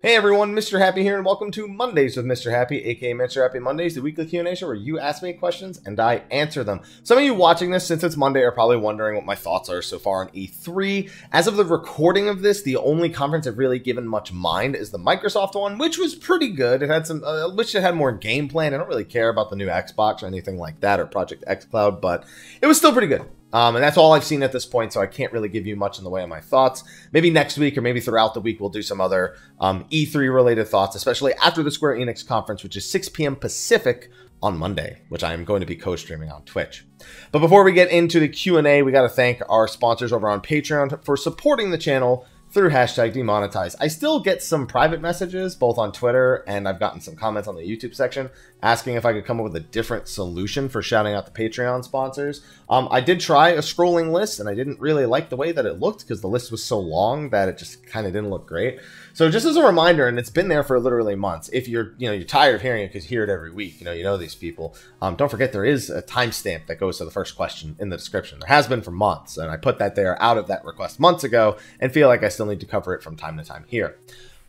Hey everyone, Mr. Happy here, and welcome to Mondays with Mr. Happy, aka Mr. Happy Mondays, the weekly Q&A show where you ask me questions and I answer them. Some of you watching this, since it's Monday, are probably wondering what my thoughts are so far on E3. As of the recording of this, the only conference I've really given much mind is the Microsoft one, which was pretty good. It had some, wish it had more gameplay, and I don't really care about the new Xbox or anything like that, or Project xCloud, but it was still pretty good. And that's all I've seen at this point, so I can't really give you much in the way of my thoughts. Maybe next week or maybe throughout the week we'll do some other E3-related thoughts, especially after the Square Enix conference, which is 6 p.m. Pacific on Monday, which I am going to be co-streaming on Twitch. But before we get into the Q&A, we got to thank our sponsors over on Patreon for supporting the channel through #demonetize. I still get some private messages both on Twitter, and I've gotten some comments on the YouTube section asking if I could come up with a different solution for shouting out the Patreon sponsors. I did try a scrolling list, and I didn't really like the way that it looked because the list was so long that it just kind of didn't look great. So just as a reminder, and it's been there for literally months, if you're tired of hearing it because you hear it every week, you know these people, don't forget there is a timestamp that goes to the first question in the description. There has been for months, and I put that there out of that request months ago and feel like I still need to cover it from time to time here.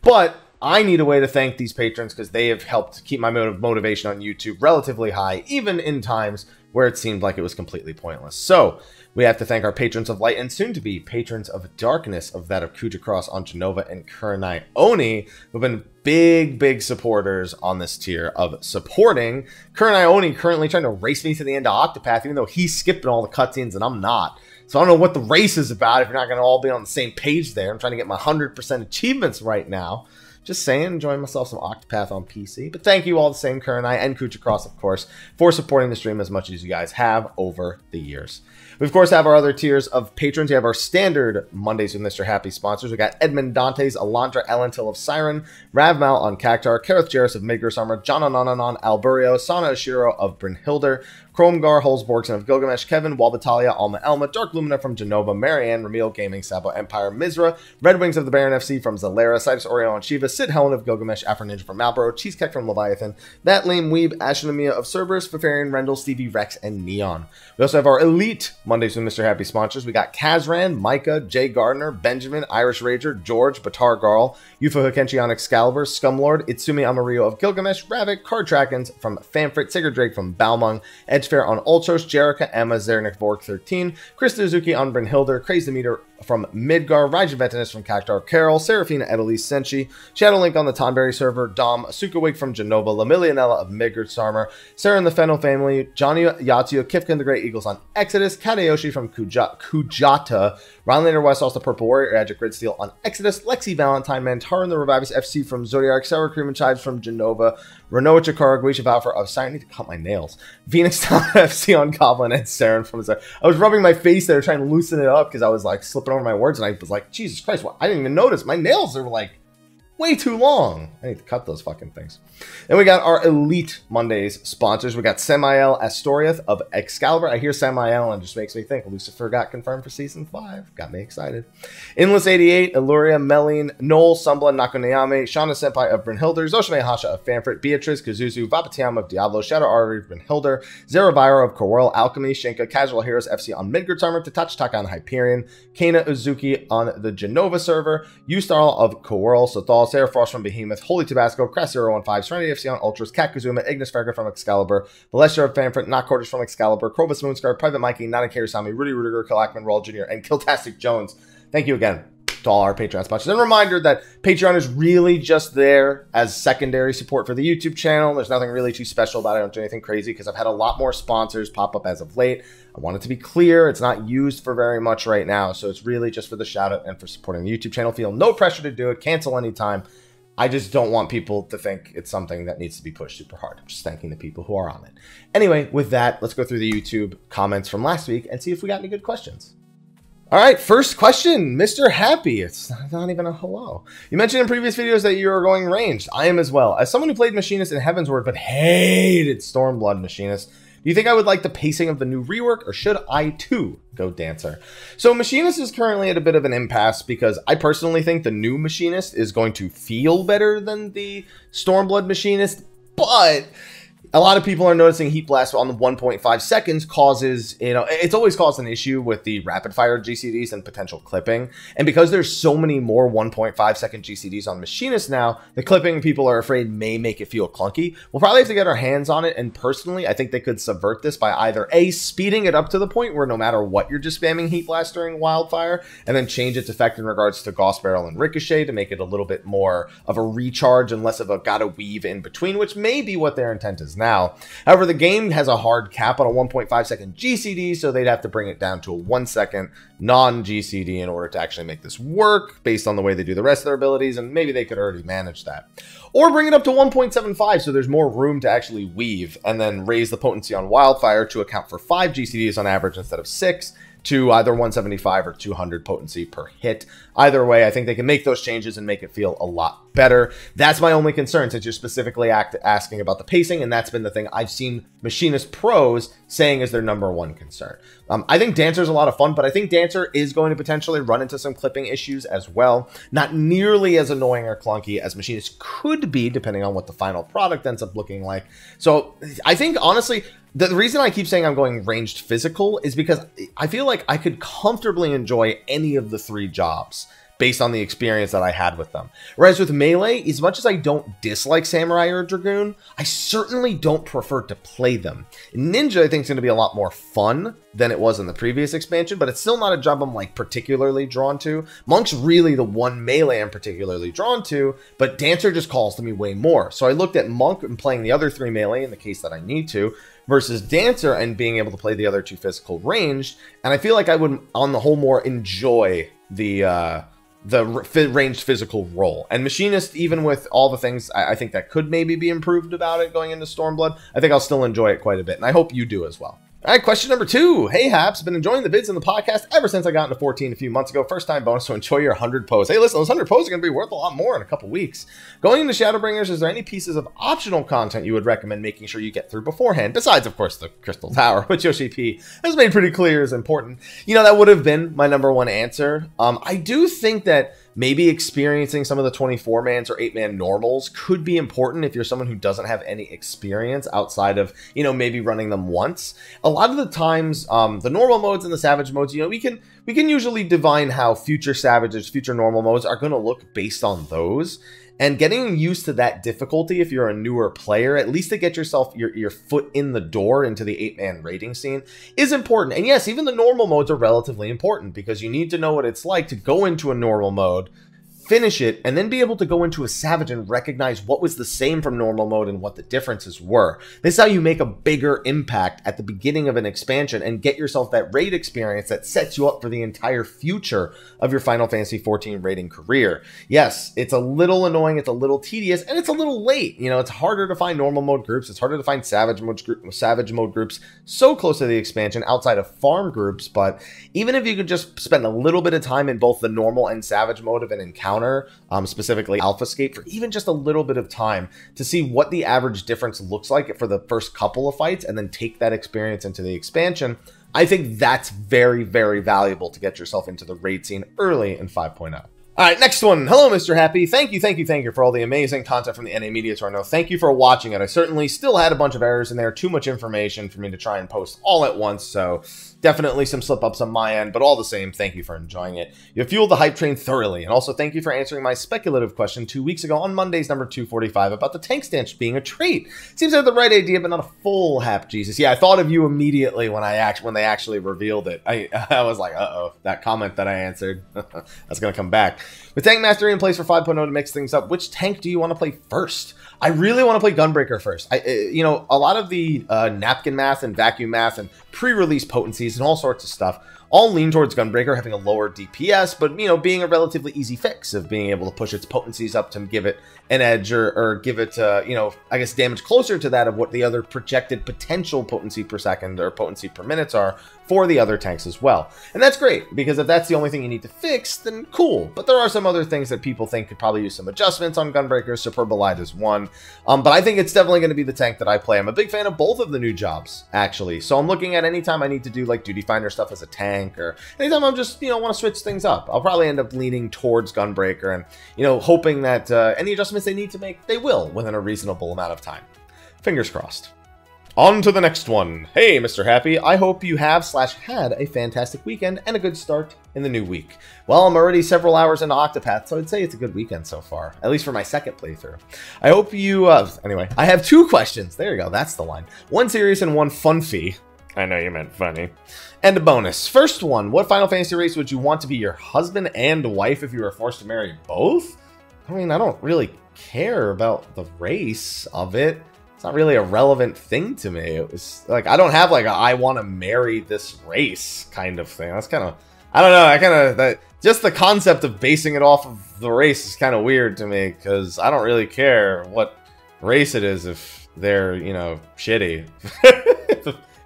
But I need a way to thank these patrons because they have helped keep my motivation on YouTube relatively high, even in times where it seemed like it was completely pointless. So we have to thank our patrons of light and soon to be patrons of darkness of that of Khuja Cross on Jenova and Kurenai Oni, who've been big supporters on this tier of supporting. Kurenai Oni currently trying to race me to the end of Octopath, even though he's skipping all the cutscenes and I'm not. So I don't know what the race is about if you're not going to all be on the same page there. I'm trying to get my 100% achievements right now. Just saying, enjoying myself some Octopath on PC. But thank you all the same, Kurenai and Khuja Cross, of course, for supporting the stream as much as you guys have over the years. We, of course, have our other tiers of patrons. We have our standard Mondays with Mr. Happy sponsors. We got Edmund Dantes, Alondra Ellentil of Siren, Rav Mal of Cactuar, Kareth Jarrus of Midgard's Armor, John Anananon Alburio, Sana Oshiro of Brynhildr, Chromgar Holzborgson of Gilgamesh, Kevin Walbatalia, Alma Elma, Dark Lumina from Jenova, Marianne, Ramil Gaming, Sabo Empire, Mizra, Red Wings of the Baron FC from Zalera, Cidus, Oreo, and Shiva, Syd Hellwind of Gilgamesh, Afro Ninja from Malboro, Cheesecake from Leviathan, That Lame Weeb, Ashen Emiya of Cerberus, Fafarian, Rendil, Stevie-Rex, and Neon. We also have our elite Mondays with Mr. Happy sponsors. We got Kazran, Micah, Jay Gardner, Benjamin, Irish Rager, George, Batar Garl, Yufa Hakenchi on Excalibur, Scumlord, Itsumi Amarillo of Gilgamesh, Ravik, Cardtrakens from Famfrit, Sigurd Drake from Balmung, Edgefair on Ultros, Jerica, Emma, Zernik Vork 13, Chris Suzuki on Brynhildr, Crazy Meter from Midgar, Rajan Ventinus from Cactuar, Carol, Seraphina Edelise Senshi, Shadowlink on the Tonberry server, Dom, Asukawig from Jenova, Lamilianella of Midgard's Armor, Sarah and the Fennel family, Johnny Yatsuo, Kifkin the Great Eagles on Exodus, Kadayoshi from Khujata, Rylanator Westaus The Purple Warrior, Magic Grid Steel on Exodus, Lexxie Valentine, Mantaru the Rivivus FC from Zodiac, Sour Cream and Chives from Jenova, Rynoet Chikara, Guisha Valfer of Sorry, I need to cut my nails, Phoenix Town FC on Goblin, and Saren from Zara. I was rubbing my face there trying to loosen it up because I was like slipping over my words, and I was like, Jesus Christ, what? I didn't even notice. My nails are like way too long. I need to cut those fucking things. And we got our elite Mondays sponsors. We got Samael Astoriath of Excalibur. I hear Samael and it just makes me think Lucifer got confirmed for season 5. Got me excited. Endless 88, Illuria, Meline, Noel, Sumbla, Nakonayame, Shauna Senpai of Brynhildr, Zoshime Hasha of Famfrit, Beatrice, Kazuzu, Vapatiam of Diablo, Shadow Ari of Brynhildr, Zeravira of Corwell, Alchemy, Shenka, Casual Heroes FC on Midgard's Armor, Tatachi Taka on Hyperion, Kana Uzuki on the Jenova server, Ustarl of Corwell, Sothal, Sarah Frost from Behemoth, Holy Tabasco, Crass 015, Serenity FC on Ultras, Kat Kazuma, Ignis Farga from Excalibur, Valestia of Famfrit, Not Quarters from Excalibur, Krobus Moonscar, Private Mikey, Nana Karasami, Rudy Rudiger, Kalakman, Roll Jr., and Kiltastic Jones. Thank you again to all our Patreon sponsors. And a reminder that Patreon is really just there as secondary support for the YouTube channel. There's nothing really too special about it. I don't do anything crazy because I've had a lot more sponsors pop up as of late. I want it to be clear, it's not used for very much right now, so it's really just for the shout out and for supporting the YouTube channel. Feel no pressure to do it, cancel anytime. I just don't want people to think it's something that needs to be pushed super hard. I'm just thanking the people who are on it. Anyway, with that, let's go through the YouTube comments from last week and see if we got any good questions. All right, first question, Mr. Happy. It's not even a hello. You mentioned in previous videos that you are going ranged. I am as well. As someone who played Machinist in Heavensward but hated Stormblood Machinist, do you think I would like the pacing of the new rework, or should I too go Dancer? So Machinist is currently at a bit of an impasse because I personally think the new Machinist is going to feel better than the Stormblood Machinist, but A lot of people are noticing Heat Blast on the 1.5 seconds causes, it's always caused an issue with the rapid fire GCDs and potential clipping. And because there's so many more 1.5 second GCDs on Machinist now, the clipping people are afraid may make it feel clunky. We'll probably have to get our hands on it. And personally, I think they could subvert this by either A, speeding it up to the point where no matter what, you're just spamming Heat Blast during Wildfire, and then change its effect in regards to Gauss Barrel and Ricochet to make it a little bit more of a recharge and less of a gotta weave in between, which may be what their intent is now. However, the game has a hard cap on a 1.5 second GCD, so they'd have to bring it down to a 1 second non-GCD in order to actually make this work based on the way they do the rest of their abilities, and maybe they could already manage that. Or bring it up to 1.75 so there's more room to actually weave, and then raise the potency on Wildfire to account for 5 GCDs on average instead of 6, to either 175 or 200 potency per hit. Either way, I think they can make those changes and make it feel a lot better. That's my only concern, since you're specifically asking about the pacing, and that's been the thing I've seen Machinist pros saying is their #1 concern. I think Dancer's a lot of fun, but I think Dancer is going to potentially run into some clipping issues as well. Not nearly as annoying or clunky as Machinist could be, depending on what the final product ends up looking like. So I think, honestly, the reason I keep saying I'm going ranged physical is because I feel like I could comfortably enjoy any of the 3 jobs based on the experience that I had with them. Whereas with Melee, as much as I don't dislike Samurai or Dragoon, I certainly don't prefer to play them. Ninja, I think, is going to be a lot more fun than it was in the previous expansion, but it's still not a job I'm like particularly drawn to. Monk's really the one Melee I'm particularly drawn to, but Dancer just calls to me way more. So I looked at Monk and playing the other 3 Melee in the case that I need to, versus Dancer and being able to play the other 2 physical ranged, and I feel like I would, on the whole, more enjoy the ranged physical role. And Machinist, even with all the things I think that could maybe be improved about it going into Stormblood, I think I'll still enjoy it quite a bit, and I hope you do as well. All right, question number 2. Hey, Haps, been enjoying the vids and the podcast ever since I got into 14 a few months ago. First time bonus, so enjoy your 100 posts. Hey, listen, those 100 posts are going to be worth a lot more in a couple weeks. Going into Shadowbringers, is there any pieces of optional content you would recommend making sure you get through beforehand? Besides, of course, the Crystal Tower, which Yoshi P has made pretty clear is important. That would have been my #1 answer. I do think that maybe experiencing some of the 24-mans or 8-man normals could be important if you're someone who doesn't have any experience outside of, maybe running them once. A lot of the times, the normal modes and the savage modes, we can usually divine how future savages, future normal modes are going to look based on those. And getting used to that difficulty if you're a newer player, at least to get yourself your foot in the door into the 8-man raiding scene, is important. And yes, even the normal modes are relatively important because you need to know what it's like to go into a normal mode, finish it, and then be able to go into a savage and recognize what was the same from normal mode and what the differences were. This is how you make a bigger impact at the beginning of an expansion and get yourself that raid experience that sets you up for the entire future of your Final Fantasy XIV raiding career. Yes, it's a little annoying, it's a little tedious, and it's a little late. It's harder to find normal mode groups, it's harder to find savage mode groups so close to the expansion outside of farm groups, but even if you could just spend a little bit of time in both the normal and savage mode of an encounter, specifically Alphascape, for even just a little bit of time to see what the average difference looks like for the first couple of fights and then take that experience into the expansion, I think that's very, very valuable to get yourself into the raid scene early in 5.0. All right, next one. Hello, Mr. Happy. Thank you for all the amazing content from the NA Media Tour. No, thank you for watching it. I certainly still had a bunch of errors in there, too much information for me to try and post all at once, so definitely some slip-ups on my end, but all the same, thank you for enjoying it. You fueled the hype train thoroughly, and also thank you for answering my speculative question 2 weeks ago on Monday's number 245 about the tank stance being a trait. Seems like the right idea, but not a full Hap Jesus. Yeah, I thought of you immediately when they actually revealed it. I was like, uh-oh, that comment that I answered, that's going to come back. With Tank Mastery in place for 5.0 to mix things up, which tank do you want to play first? I really want to play Gunbreaker first. A lot of the napkin math and vacuum math and pre-release potencies and all sorts of stuff all lean towards Gunbreaker having a lower DPS, but, being a relatively easy fix of being able to push its potencies up to give it an edge or give it, I guess, damage closer to that of what the other projected potential potency per second or potency per minutes are for the other tanks as well. And that's great, because if that's the only thing you need to fix, then cool. But there are some other things that people think could probably use some adjustments on Gunbreaker. Superbolide is one. But I think it's definitely going to be the tank that I play. I'm a big fan of both of the new jobs, actually. So I'm looking at any time I need to do like Duty Finder stuff as a tank, or anytime I'm just, want to switch things up. I'll probably end up leaning towards Gunbreaker and, hoping that any adjustments they need to make, they will within a reasonable amount of time. Fingers crossed. On to the next one. Hey, Mr. Happy, I hope you have/had a fantastic weekend and a good start in the new week. Well, I'm already several hours into Octopath, so I'd say it's a good weekend so far, at least for my second playthrough. I hope you, anyway, I have 2 questions. There you go, that's the line. One serious and one funfy. I know you meant funny. And a bonus. First one, what Final Fantasy race would you want to be your husband and wife if you were forced to marry both? I mean, I don't really care about the race of it. It's not really a relevant thing to me. It was like, I don't have like a I want to marry this race kind of thing. That's kind of, I don't know, that just the concept of basing it off of the race is kind of weird to me, because I don't really care what race it is if they're, you know, shitty.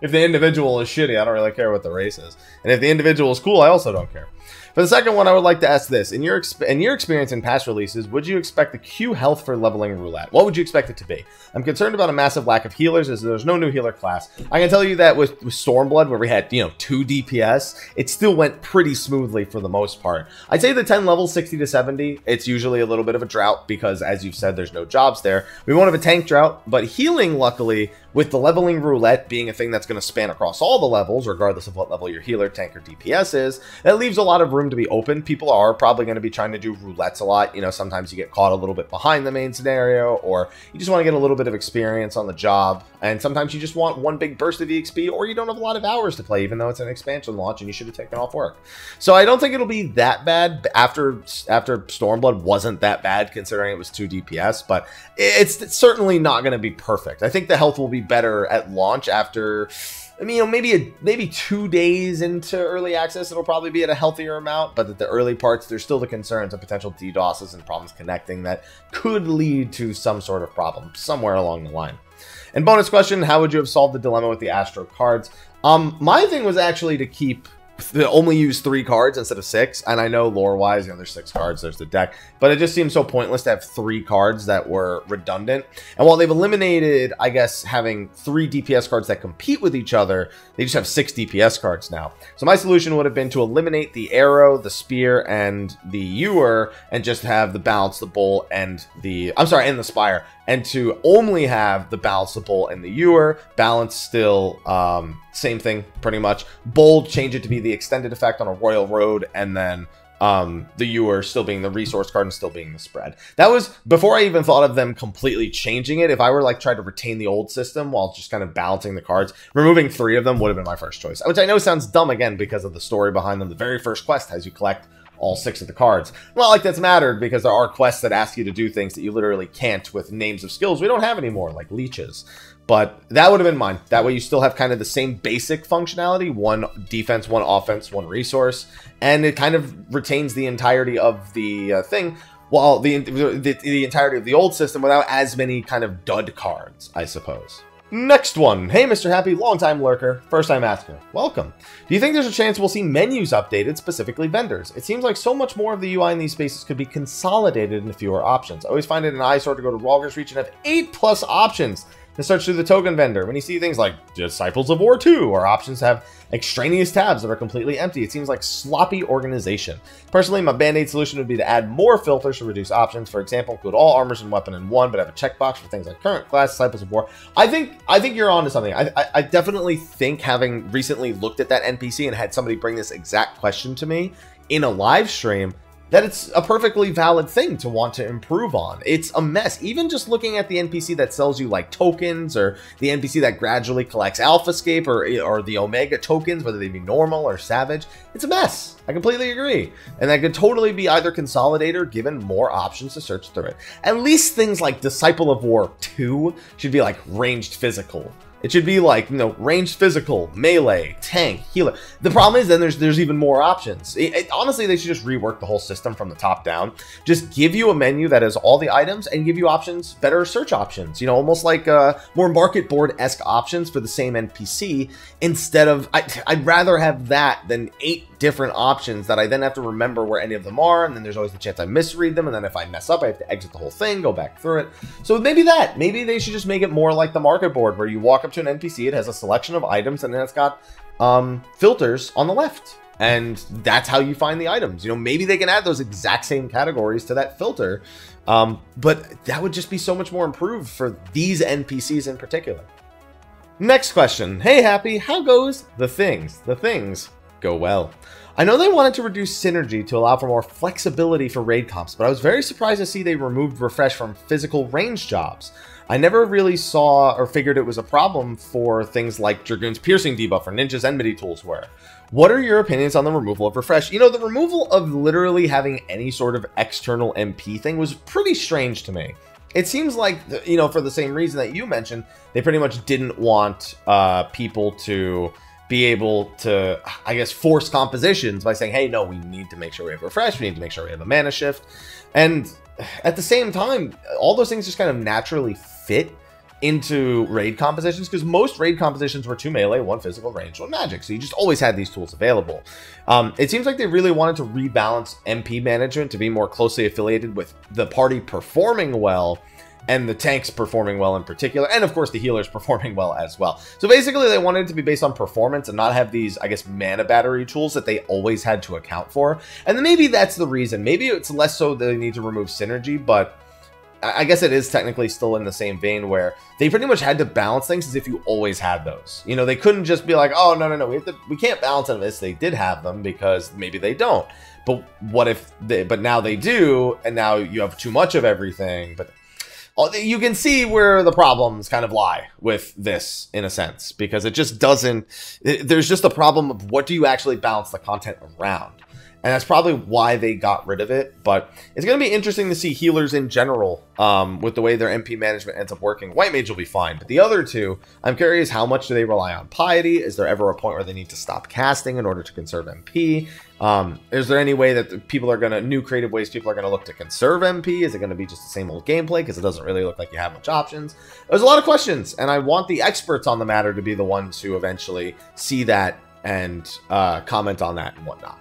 If the individual is shitty, I don't really care what the race is. And if the individual is cool, I also don't care. For the second one, I would like to ask this. In your experience in past releases, would you expect the Q health for leveling roulette? What would you expect it to be? I'm concerned about a massive lack of healers, as there's no new healer class. I can tell you that with Stormblood, where we had, you know, 2 DPS, it still went pretty smoothly for the most part. I'd say the 10 levels, 60 to 70, it's usually a little bit of a drought because, as you've said, there's no jobs there. We won't have a tank drought, but healing, luckily, with the leveling roulette being a thing that's going to span across all the levels, regardless of what level your healer, tank, or DPS is, that leaves a lot of room to be open. People are probably going to be trying to do roulettes a lot. You know, sometimes you get caught a little bit behind the main scenario, or you just want to get a little bit of experience on the job, and sometimes you just want one big burst of EXP, or you don't have a lot of hours to play, even though it's an expansion launch and you should have taken off work. So I don't think it'll be that bad. After Stormblood wasn't that bad, considering it was 2 DPS, but it's certainly not going to be perfect. I think the health will be better at launch after, I mean, you know, maybe 2 days into early access, it'll probably be at a healthier amount, but at the early parts, there's still the concerns of potential DDoSes and problems connecting that could lead to some sort of problem somewhere along the line. And bonus question, how would you have solved the dilemma with the Astro cards? My thing was actually to only use 3 cards instead of 6, and I know lore-wise, you know, there's 6 cards, there's the deck, but it just seems so pointless to have 3 cards that were redundant. And while they've eliminated, I guess, having 3 DPS cards that compete with each other, they just have 6 DPS cards now. So my solution would have been to eliminate the arrow, the spear, and the ewer, and just have the balance, the bull, and the, and the spire, and to only have the balance, the bull, and the ewer. Balance still, same thing, pretty much. Bold, change it to be the extended effect on a royal road, and then the ewer still being the resource card and still being the spread. That was before I even thought of them completely changing it. If I were like trying to retain the old system while just kind of balancing the cards, removing 3 of them would have been my first choice, which I know sounds dumb again because of the story behind them. The very first quest has you collect all 6 of the cards. Not like that's mattered, because there are quests that ask you to do things that you literally can't with names of skills we don't have anymore, like leeches. But that would have been mine. That way you still have kind of the same basic functionality, 1 defense, 1 offense, 1 resource, and it kind of retains the entirety of the thing, while the entirety of the old system without as many kind of dud cards, I suppose. Next one. Hey, Mr. Happy, long-time lurker, first-time asker. Welcome. Do you think there's a chance we'll see menus updated, specifically vendors? It seems like so much more of the UI in these spaces could be consolidated into fewer options. I always find it an eyesore to go to Ralger's Reach and have 8+ options to search through the token vendor. When you see things like Disciples of War 2, or options have extraneous tabs that are completely empty, it seems like sloppy organization. Personally, my band-aid solution would be to add more filters to reduce options. For example, include all armors and weapon in one, but have a checkbox for things like current class, Disciples of War. I think you're onto something. I definitely think, having recently looked at that NPC and had somebody bring this exact question to me in a live stream, that it's a perfectly valid thing to want to improve on. It's a mess. Even just looking at the NPC that sells you like tokens, or the NPC that gradually collects Alphascape, or the Omega tokens, whether they be normal or savage, it's a mess. I completely agree. And that could totally be either consolidated or given more options to search through it. At least things like Disciple of War 2 should be like ranged physical. It should be like, you know, ranged physical, melee, tank, healer. The problem is then there's even more options. Honestly, they should just rework the whole system from the top down. Just give you a menu that has all the items and give you options, better search options. You know, almost like more market board-esque options for the same NPC, instead of, I'd rather have that than 8 different options that I then have to remember where any of them are, and then there's always the chance I misread them, and then if I mess up, I have to exit the whole thing, go back through it. So maybe they should just make it more like the market board, where you walk up to an NPC, it has a selection of items, and then it's got filters on the left, and that's how you find the items. You know, maybe they can add those exact same categories to that filter, but that would just be so much more improved for these NPCs in particular. Next question. Hey Happy, how goes the things? The things go well. I know they wanted to reduce synergy to allow for more flexibility for raid comps, but I was very surprised to see they removed refresh from physical range jobs. I never really saw or figured it was a problem for things like Dragoon's piercing debuff or Ninja's enmity tools were. What are your opinions on the removal of refresh? You know, the removal of literally having any sort of external MP thing was pretty strange to me. It seems like, you know, for the same reason that you mentioned, they pretty much didn't want people to be able to, I guess, force compositions by saying, hey, no, we need to make sure we have refresh, we need to make sure we have a mana shift. And at the same time, all those things just kind of naturally fit into raid compositions, because most raid compositions were 2 melee, 1 physical, range, 1 magic. So you just always had these tools available. It seems like they really wanted to rebalance MP management to be more closely affiliated with the party performing well and the tanks performing well in particular, and of course the healers performing well as well. So basically they wanted it to be based on performance and not have these, I guess, mana battery tools that they always had to account for. And then maybe that's the reason. Maybe it's less so that they need to remove synergy, but I guess it is technically still in the same vein where they pretty much had to balance things as if you always had those. You know, they couldn't just be like, oh, no, we can't balance on this. They did have them because maybe they don't. But what if but now they do, and now you have too much of everything. But you can see where the problems kind of lie with this in a sense, because it just doesn't, there's just a problem of what do you actually balance the content around. And that's probably why they got rid of it. But it's going to be interesting to see healers in general with the way their MP management ends up working. White Mage will be fine. But the other two, I'm curious, how much do they rely on piety? Is there ever a point where they need to stop casting in order to conserve MP? Is there any way that people are going to, new creative ways people are going to look to conserve MP? Is it going to be just the same old gameplay? Because it doesn't really look like you have much options. There's a lot of questions. And I want the experts on the matter to be the ones who eventually see that and comment on that and whatnot.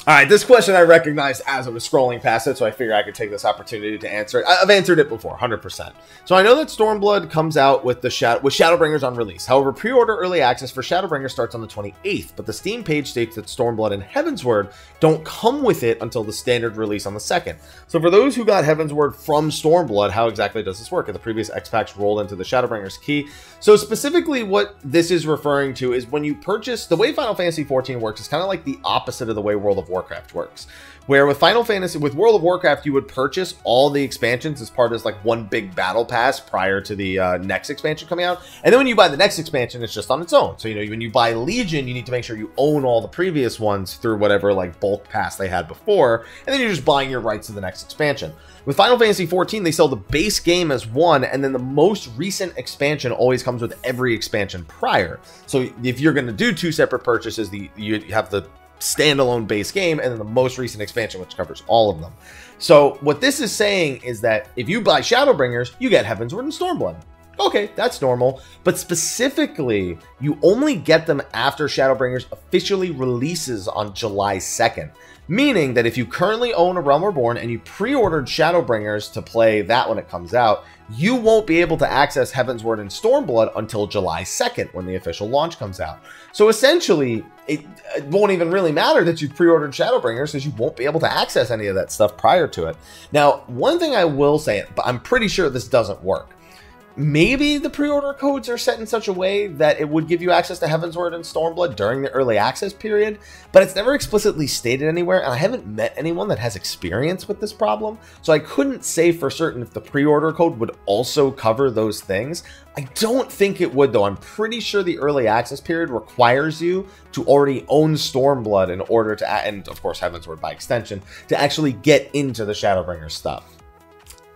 All right, this question I recognized as I was scrolling past it, so I figured I could take this opportunity to answer it. I've answered it before, 100%. So I know that Stormblood comes out with Shadowbringers on release. However, pre-order early access for Shadowbringers starts on the 28th, but the Steam page states that Stormblood and Heavensward don't come with it until the standard release on the 2nd. So for those who got Heavensward from Stormblood, how exactly does this work? Are the previous X-Packs rolled into the Shadowbringers key? So specifically what this is referring to is when you purchase, the way Final Fantasy XIV works is kind of like the opposite of the way World of Warcraft works, where with World of Warcraft, you would purchase all the expansions as part of like one big battle pass prior to the next expansion coming out. And then when you buy the next expansion, it's just on its own. So, you know, when you buy Legion, you need to make sure you own all the previous ones through whatever like bulk pass they had before. And then you're just buying your rights to the next expansion. With Final Fantasy XIV, they sell the base game as one, and then the most recent expansion always comes with every expansion prior. So if you're going to do 2 separate purchases, you have the standalone base game and then the most recent expansion, which covers all of them. So what this is saying is that if you buy Shadowbringers, you get Heavensward and Stormblood. Okay, that's normal, but specifically, you only get them after Shadowbringers officially releases on July 2nd. Meaning that if you currently own A Realm Reborn and you pre-ordered Shadowbringers to play that when it comes out, you won't be able to access Heavensward and Stormblood until July 2nd when the official launch comes out. So essentially, it won't even really matter that you've pre-ordered Shadowbringers because you won't be able to access any of that stuff prior to it. Now, one thing I will say, but I'm pretty sure this doesn't work. Maybe the pre-order codes are set in such a way that it would give you access to Heavensward and Stormblood during the early access period, but it's never explicitly stated anywhere, and I haven't met anyone that has experience with this problem, so I couldn't say for certain if the pre-order code would also cover those things. I don't think it would, though. I'm pretty sure the early access period requires you to already own Stormblood in order to, and of course Heavensward by extension, to actually get into the Shadowbringer stuff.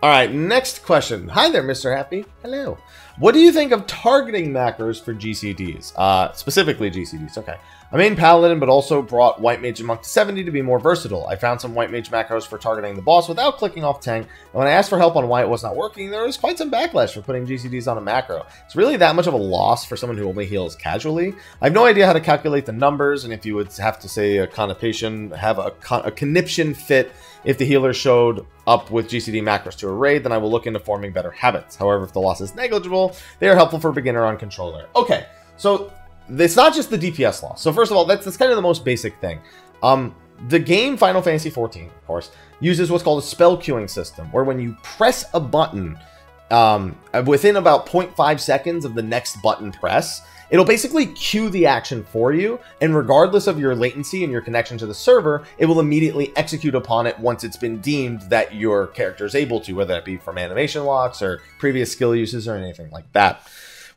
All right, next question. Hi there, Mr. Happy. Hello. What do you think of targeting macros for GCDs? Specifically GCDs, okay. I main Paladin, but also brought White Mage and Monk to 70 to be more versatile. I found some White Mage macros for targeting the boss without clicking off tank, and when I asked for help on why it was not working, there was quite some backlash for putting GCDs on a macro. It's really that much of a loss for someone who only heals casually. I have no idea how to calculate the numbers, and if you would have to say a connotation, have a conniption fit if the healer showed up with GCD macros to a raid, then I will look into forming better habits. However, if the loss is negligible, they are helpful for beginner on controller. Okay, so it's not just the DPS loss. So first of all, that's kind of the most basic thing. The game Final Fantasy XIV, of course, uses what's called a spell queuing system, where when you press a button, within about 0.5 seconds of the next button press, it'll basically queue the action for you, and regardless of your latency and your connection to the server, it will immediately execute upon it once it's been deemed that your character is able to, whether that be from animation locks or previous skill uses or anything like that.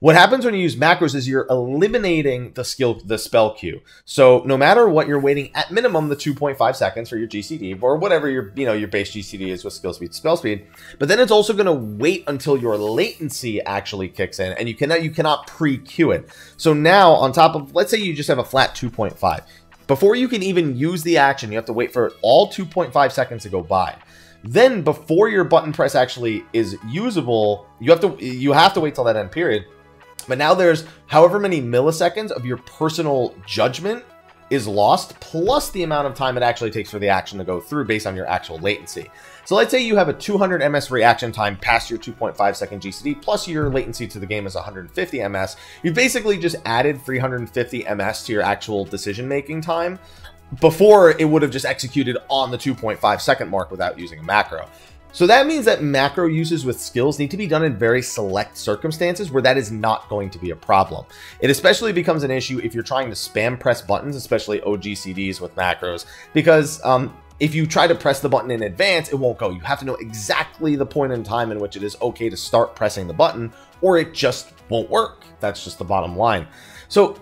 What happens when you use macros is you're eliminating the spell queue. So no matter what, you're waiting at minimum the 2.5 seconds for your GCD or whatever your base GCD is with skill speed, spell speed. But then it's also going to wait until your latency actually kicks in, and you cannot pre-queue it. So now on top of, let's say you just have a flat 2.5. Before you can even use the action, you have to wait for all 2.5 seconds to go by. Then before your button press actually is usable, you have to wait till that end period. But now there's however many milliseconds of your personal judgment is lost, plus the amount of time it actually takes for the action to go through based on your actual latency. So let's say you have a 200 ms reaction time past your 2.5 second GCD, plus your latency to the game is 150 ms. You basically just added 350 ms to your actual decision-making time. Before, it would have just executed on the 2.5 second mark without using a macro. So that means that macro uses with skills need to be done in very select circumstances where that is not going to be a problem. It especially becomes an issue if you're trying to spam press buttons, especially OGCDs with macros, because if you try to press the button in advance, it won't go. You have to know exactly the point in time in which it is okay to start pressing the button, or it just won't work. That's just the bottom line. So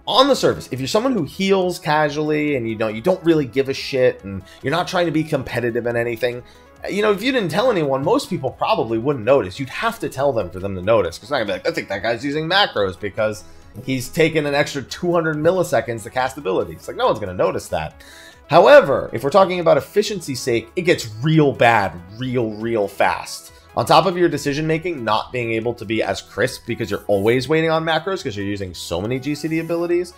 on the surface, if you're someone who heals casually and you don't really give a shit and you're not trying to be competitive in anything, if you didn't tell anyone, most people probably wouldn't notice. You'd have to tell them for them to notice, because they're not gonna be like, I think that guy's using macros because he's taken an extra 200 milliseconds to cast abilities. It's like, no one's gonna notice that. However, if we're talking about efficiency's sake, it gets real bad real fast. On top of your decision making not being able to be as crisp because you're always waiting on macros because you're using so many GCD abilities,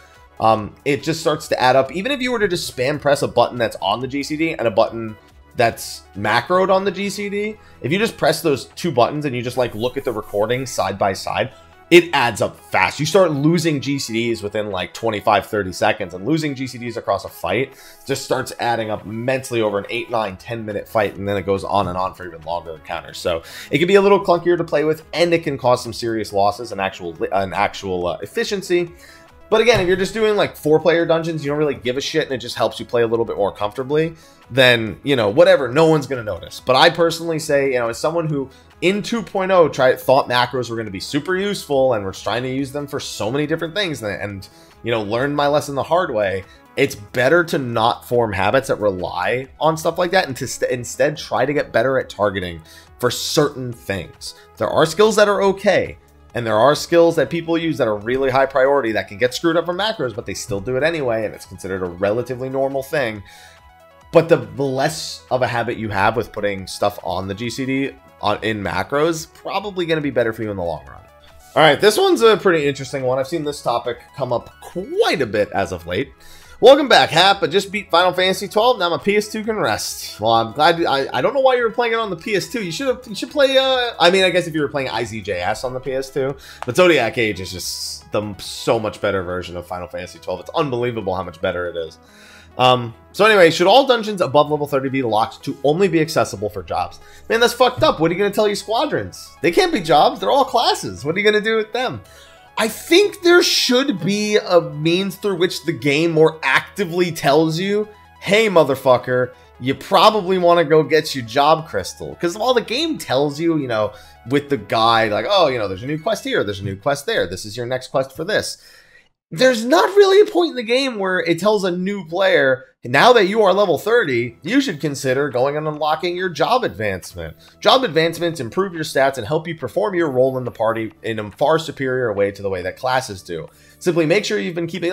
it just starts to add up. Even if you were to just spam press a button that's on the GCD and a button that's macroed on the GCD, if you just press those two buttons and you just like look at the recording side by side, it adds up fast. You start losing GCDs within like 25-30 seconds, and losing GCDs across a fight just starts adding up immensely over an 8, 9, 10 minute fight, and then it goes on and on for even longer encounters. So it can be a little clunkier to play with, and it can cause some serious losses in actual efficiency. But again, if you're just doing like 4-player dungeons, you don't really give a shit, and it just helps you play a little bit more comfortably, then, whatever, no one's going to notice. But I personally say, as someone who in 2.0 thought macros were going to be super useful and was trying to use them for so many different things and learned my lesson the hard way, it's better to not form habits that rely on stuff like that and to instead try to get better at targeting for certain things. There are skills that are okay, and there are skills that people use that are really high priority that can get screwed up from macros, but they still do it anyway, and it's considered a relatively normal thing. But the less of a habit you have with putting stuff on the GCD in macros, probably going to be better for you in the long run. All right, this one's a pretty interesting one. I've seen this topic come up quite a bit as of late. Welcome back, Hap. I just beat Final Fantasy 12. Now my PS2 can rest. Well, I'm glad. I don't know why you were playing it on the PS2. You should play. I mean, I guess if you were playing IZJS on the PS2, but Zodiac Age is just the so much better version of Final Fantasy 12. It's unbelievable how much better it is. So anyway, should all dungeons above level 30 be locked to only be accessible for jobs? Man, that's fucked up. What are you going to tell your squadrons? They can't be jobs. They're all classes. What are you going to do with them? I think there should be a means through which the game more actively tells you, hey, motherfucker, you probably want to go get your job crystal. Because while the game tells you, with the guide, like, oh, there's a new quest here, there's a new quest there, this is your next quest for this. There's not really a point in the game where it tells a new player, now that you are level 30, you should consider going and unlocking your job advancement. Job advancements improve your stats and help you perform your role in the party in a far superior way to the way that classes do. Simply make sure you've been keeping,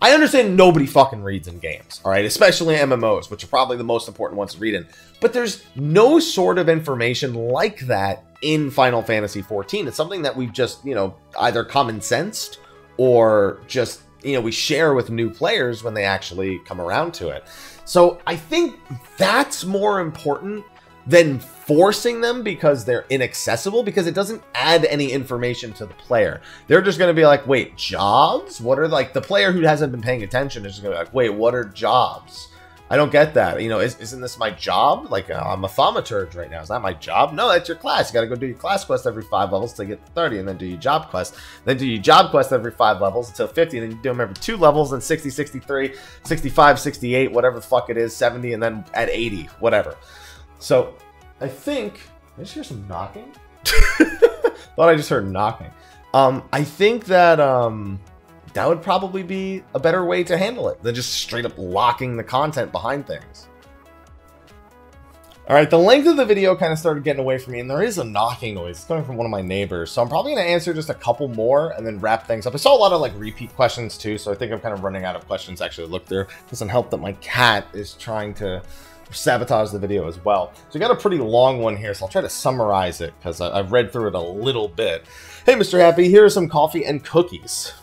I understand nobody fucking reads in games, all right? Especially MMOs, which are probably the most important ones to read in. But there's no sort of information like that in Final Fantasy XIV. It's something that we've just, either common sensed or just, we share with new players when they actually come around to it. So I think that's more important than forcing them because they're inaccessible, because it doesn't add any information to the player. They're just going to be like, wait, jobs? What are, the player who hasn't been paying attention is just going to be like, wait, what are jobs? I don't get that. You know, isn't this my job? Like, I'm a thaumaturge right now. Is that my job? No, that's your class. You got to go do your class quest every 5 levels to get to 30, and then do your job quest. Then do your job quest every 5 levels until 50, and then you do them every 2 levels, then 60, 63, 65, 68, whatever the fuck it is, 70, and then at 80, whatever. So, I think... Did I just hear some knocking? Thought I just heard knocking. I think that... that would probably be a better way to handle it than just straight up locking the content behind things. Alright, the length of the video kind of started getting away from me, and there is a knocking noise. It's coming from one of my neighbors, so I'm probably going to answer just a couple more and then wrap things up. I saw a lot of like repeat questions too, so I think I'm kind of running out of questions to actually look through. It doesn't help that my cat is trying to sabotage the video as well. So we got a pretty long one here, so I'll try to summarize it because I've read through it a little bit. Hey, Mr. Happy, here are some coffee and cookies.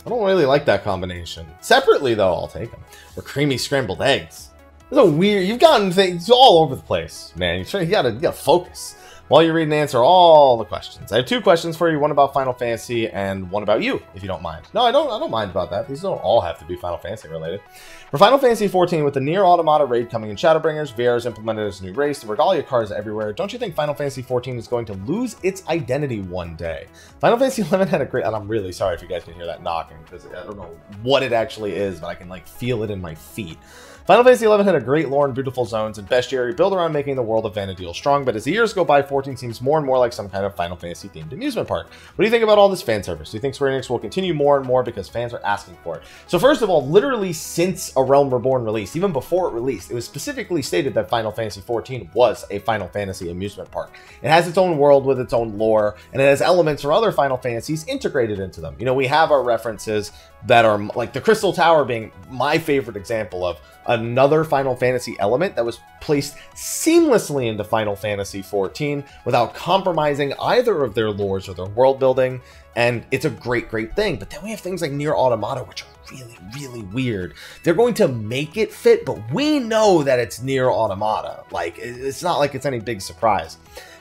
I don't really like that combination. Separately, though, I'll take them. Or creamy scrambled eggs. It's a weird... You've gotten things all over the place, man. You gotta focus. While you read and answer all the questions. I have 2 questions for you. One about Final Fantasy and one about you, if you don't mind. No, I don't mind about that. These don't all have to be Final Fantasy related. For Final Fantasy XIV, with the Nier Automata raid coming in Shadowbringers, VR is implemented as a new race, the Regalia cars everywhere, don't you think Final Fantasy XIV is going to lose its identity one day? Final Fantasy XI had a great... And I'm really sorry if you guys can hear that knocking, because I don't know what it actually is, but I can, like, feel it in my feet. Final Fantasy XI had a great lore and beautiful zones and bestiary built around making the world of Vana'diel strong, but as the years go by, 14 seems more and more like some kind of Final Fantasy themed amusement park. What do you think about all this fan service? Do you think Square Enix will continue more and more because fans are asking for it? So first of all, literally since A Realm Reborn released, even before it released, it was specifically stated that Final Fantasy XIV was a Final Fantasy amusement park. It has its own world with its own lore, and it has elements from other Final Fantasies integrated into them. You know, we have our references that are like the Crystal Tower being my favorite example of another Final Fantasy element that was placed seamlessly into Final Fantasy XIV without compromising either of their lores or their world building, and it's a great thing. But then we have things like Nier Automata, which are really weird. They're going to make it fit, but we know that it's Nier Automata. Like, it's not like it's any big surprise.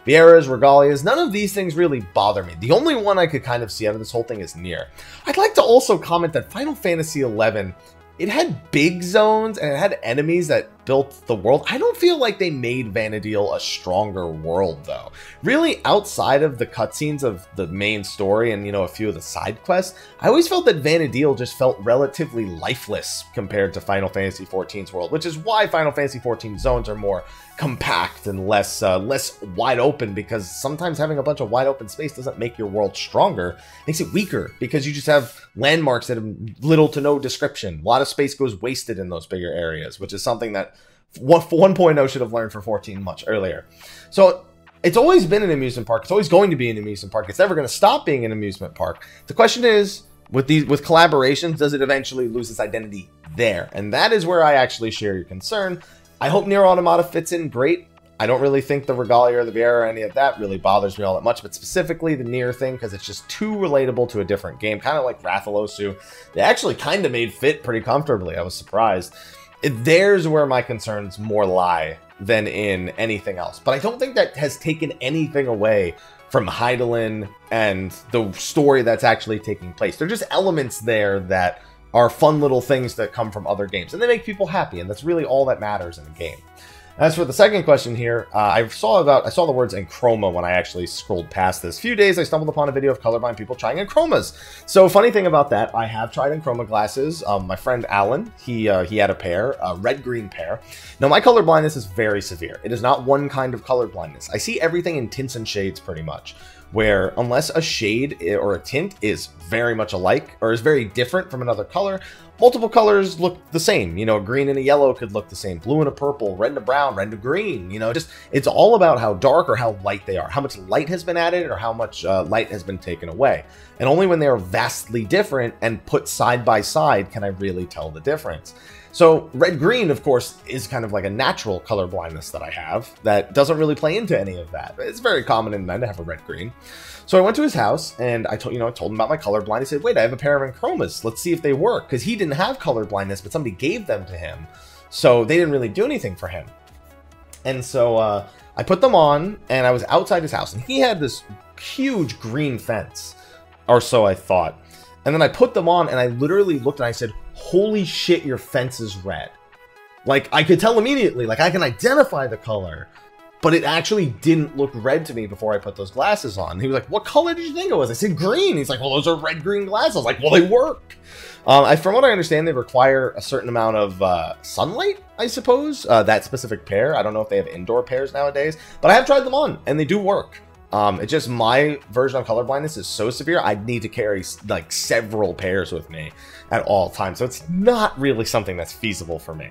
Vieras, Regalias, none of these things really bother me. The only one I could kind of see out of this whole thing is Nier. I'd like to also comment that Final Fantasy XI, it had big zones and it had enemies that built the world. I don't feel like they made Vana'diel a stronger world, though. Really, outside of the cutscenes of the main story and, you know, a few of the side quests, I always felt that Vana'diel just felt relatively lifeless compared to Final Fantasy XIV's world, which is why Final Fantasy XIV zones are more compact and less wide open, because sometimes having a bunch of wide open space doesn't make your world stronger. It makes it weaker because you just have landmarks that have little to no description. A lot of space goes wasted in those bigger areas, which is something that 1.0 should have learned for 14 much earlier. So it's always been an amusement park. It's always going to be an amusement park. It's never going to stop being an amusement park. The question is, with collaborations, does it eventually lose its identity there? And that is where I actually share your concern. I hope Nier Automata fits in great. I don't really think the Regalia or the Viera or any of that really bothers me all that much, but specifically the Nier thing, because it's just too relatable to a different game, kind of like Rathalos, they actually kind of made fit pretty comfortably. I was surprised. There's where my concerns more lie than in anything else. But I don't think that has taken anything away from Hydaelyn and the story that's actually taking place. They're just elements there that are fun little things that come from other games, and they make people happy, and that's really all that matters in a game. As for the second question here, I saw the words Enchroma when I actually scrolled past this. A few days I stumbled upon a video of colorblind people trying Enchromas. So funny thing about that, I have tried Enchroma glasses. My friend Alan, he had a pair, a red-green pair. Now my color blindness is very severe. It is not one kind of color blindness. I see everything in tints and shades pretty much, where unless a shade or a tint is very much alike or is very different from another color, multiple colors look the same. You know, green and a yellow could look the same, blue and a purple, red and a brown, red and a green. You know, just it's all about how dark or how light they are, how much light has been added or how much light has been taken away. And only when they are vastly different and put side by side can I really tell the difference. So red-green, of course, is kind of like a natural color blindness that I have that doesn't really play into any of that. It's very common in men to have a red-green. So I went to his house and I told him about my color blind. He said, wait, I have a pair of Enchromas. Let's see if they work. Because he didn't have color blindness, but somebody gave them to him. So they didn't really do anything for him. And so I put them on and I was outside his house. And he had this huge green fence, or so I thought. And then I put them on and I literally looked and I said, holy shit, your fence is red. Like, I could tell immediately, like, I can identify the color, but it actually didn't look red to me before I put those glasses on. He was like, what color did you think it was? I said green. He's like, well, those are red-green glasses. I was like, well, they work. From what I understand, they require a certain amount of sunlight, I suppose, that specific pair. I don't know if they have indoor pairs nowadays, but I have tried them on, and they do work. It's just my version of color blindness is so severe, I'd need to carry, like, several pairs with me at all times, so it's not really something that's feasible for me.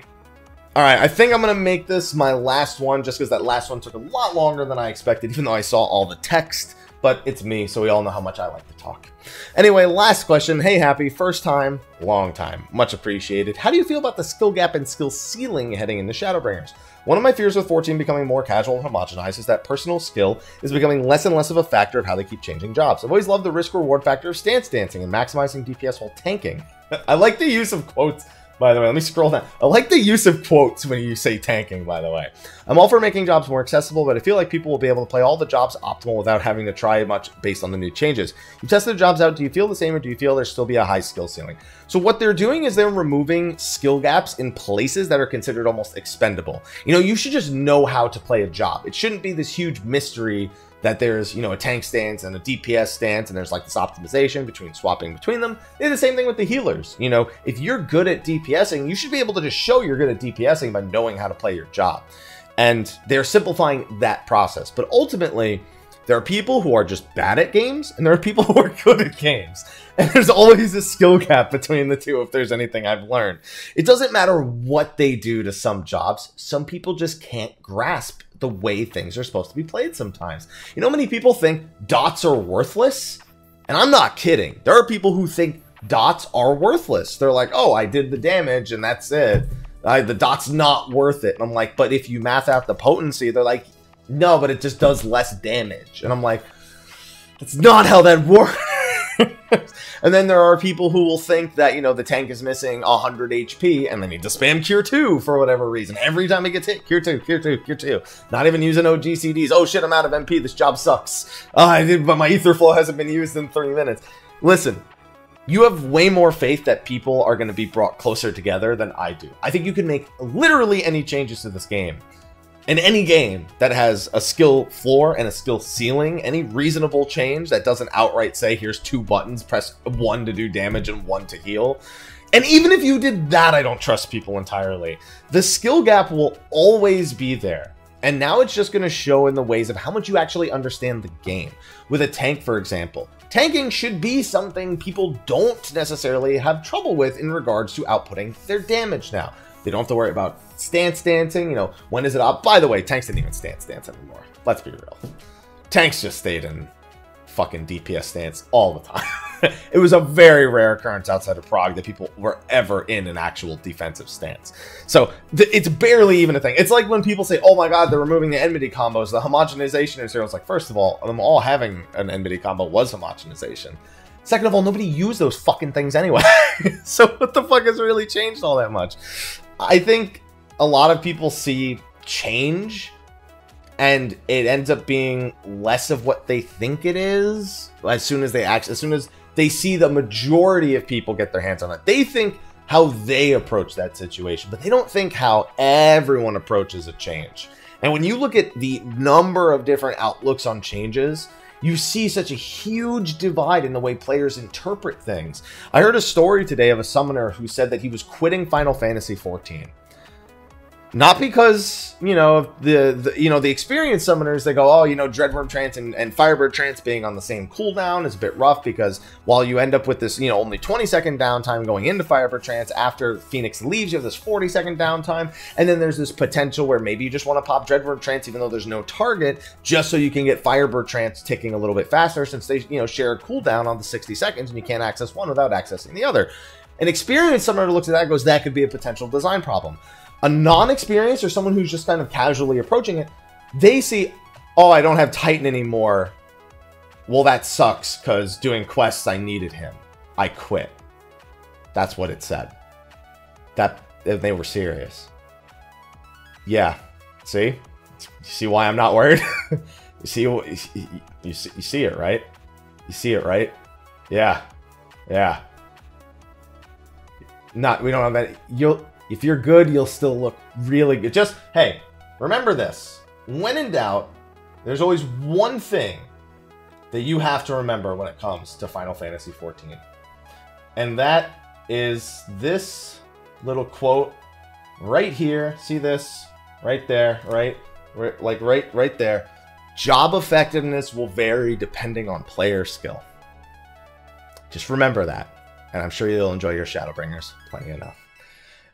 Alright, I think I'm going to make this my last one, just because that last one took a lot longer than I expected, even though I saw all the text. But it's me, so we all know how much I like to talk. Anyway, last question. Hey, Happy. First time, long time. Much appreciated. How do you feel about the skill gap and skill ceiling heading into Shadowbringers? One of my fears with 14 becoming more casual and homogenized is that personal skill is becoming less and less of a factor of how they keep changing jobs. I've always loved the risk-reward factor of stance dancing and maximizing DPS while tanking. I like the use of quotes. By the way, let me scroll down. I like the use of quotes when you say tanking, by the way. I'm all for making jobs more accessible, but I feel like people will be able to play all the jobs optimal without having to try much based on the new changes. You tested the jobs out. Do you feel the same, or do you feel there still be a high skill ceiling? So what they're doing is they're removing skill gaps in places that are considered almost expendable. You know, you should just know how to play a job. It shouldn't be this huge mystery that there's, you know, a tank stance and a DPS stance, and there's like this optimization between swapping between them. They do the same thing with the healers. You know, if you're good at DPSing, you should be able to just show you're good at DPSing by knowing how to play your job. And they're simplifying that process. But ultimately, there are people who are just bad at games, and there are people who are good at games. And there's always a skill gap between the two if there's anything I've learned. It doesn't matter what they do to some jobs. Some people just can't grasp the way things are supposed to be played sometimes. You know how many people think dots are worthless? And I'm not kidding. There are people who think dots are worthless. They're like, oh, I did the damage and that's it. The dot's not worth it. And I'm like, but if you math out the potency, they're like, no, but it just does less damage. And I'm like, that's not how that works. And then there are people who will think that, you know, the tank is missing 100 HP and they need to spam Cure 2 for whatever reason. Every time it gets hit, Cure 2, Cure 2, Cure 2. Not even using OGCDs. Oh shit, I'm out of MP. This job sucks. But my Ether Flow hasn't been used in 3 minutes. Listen, you have way more faith that people are going to be brought closer together than I do. I think you can make literally any changes to this game. In any game that has a skill floor and a skill ceiling, any reasonable change that doesn't outright say, here's 2 buttons, press 1 to do damage and 1 to heal. And even if you did that, I don't trust people entirely. The skill gap will always be there. And now it's just going to show in the ways of how much you actually understand the game. With a tank, for example. Tanking should be something people don't necessarily have trouble with in regards to outputting their damage now. They don't have to worry about stance dancing, you know, when is it up? By the way, tanks didn't even stance dance anymore. Let's be real. Tanks just stayed in fucking DPS stance all the time. It was a very rare occurrence outside of Prague that people were ever in an actual defensive stance. So it's barely even a thing. It's like when people say, oh my god, they're removing the enmity combos, the homogenization is here. It's like, first of all, them all having an enmity combo was homogenization. Second of all, nobody used those fucking things anyway. So what the fuck has really changed all that much? I think a lot of people see change and it ends up being less of what they think it is as soon as they see the majority of people get their hands on it. They think how they approach that situation, but they don't think how everyone approaches a change. And when you look at the number of different outlooks on changes, you see such a huge divide in the way players interpret things. I heard a story today of a summoner who said that he was quitting Final Fantasy XIV. Not because, you know, the experienced summoners, they go, oh, you know, Dreadworm Trance and Firebird Trance being on the same cooldown is a bit rough because while you end up with this, you know, only 20-second downtime going into Firebird Trance, after Phoenix leaves, you have this 40-second downtime, and then there's this potential where maybe you just want to pop Dreadworm Trance even though there's no target, just so you can get Firebird Trance ticking a little bit faster since they, you know, share a cooldown on the 60 seconds and you can't access one without accessing the other. An experienced summoner looks at that and goes, that could be a potential design problem. A non-experienced or someone who's just kind of casually approaching it, they see, oh, I don't have Titan anymore. Well, that sucks because doing quests, I needed him. I quit. That's what it said. That they were serious. Yeah. See? You see why I'm not worried? You see it, right? You see it, right? Yeah. Yeah. We don't have that. If you're good, you'll still look really good. Just, hey, remember this. When in doubt, there's always one thing that you have to remember when it comes to Final Fantasy XIV. And that is this little quote right here. See this? Right there, right there. Job effectiveness will vary depending on player skill. Just remember that. And I'm sure you'll enjoy your Shadowbringers plenty enough.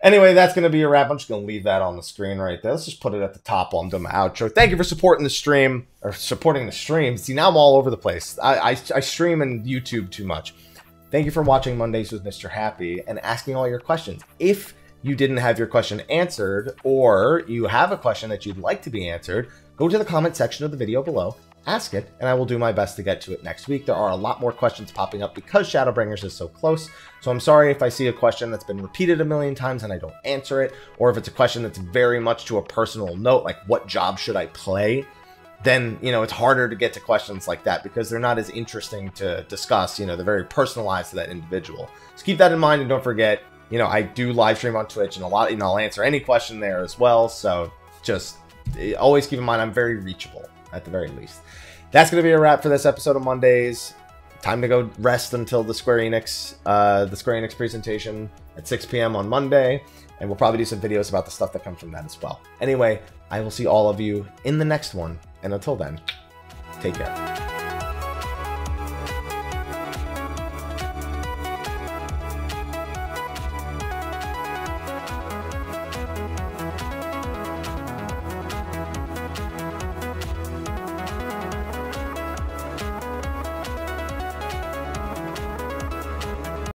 Anyway, that's going to be a wrap. I'm just going to leave that on the screen right there. Let's just put it at the top while I'm doing my outro. Thank you for supporting the stream, or supporting the stream. See, now I'm all over the place. I stream and YouTube too much. Thank you for watching Mondays with Mr. Happy and asking all your questions. If you didn't have your question answered, or you have a question that you'd like to be answered, go to the comment section of the video below, ask it, and I will do my best to get to it next week. There are a lot more questions popping up because Shadowbringers is so close, so I'm sorry if I see a question that's been repeated a million times and I don't answer it, or if it's a question that's very much to a personal note, like what job should I play, then, you know, it's harder to get to questions like that because they're not as interesting to discuss, you know, they're very personalized to that individual. So keep that in mind, and don't forget, you know, I do live stream on Twitch, and you know, I'll answer any question there as well, so just always keep in mind I'm very reachable, at the very least. That's going to be a wrap for this episode of Mondays. Time to go rest until the Square Enix presentation at 6 p.m. on Monday, and we'll probably do some videos about the stuff that comes from that as well. Anyway, I will see all of you in the next one, and until then, take care.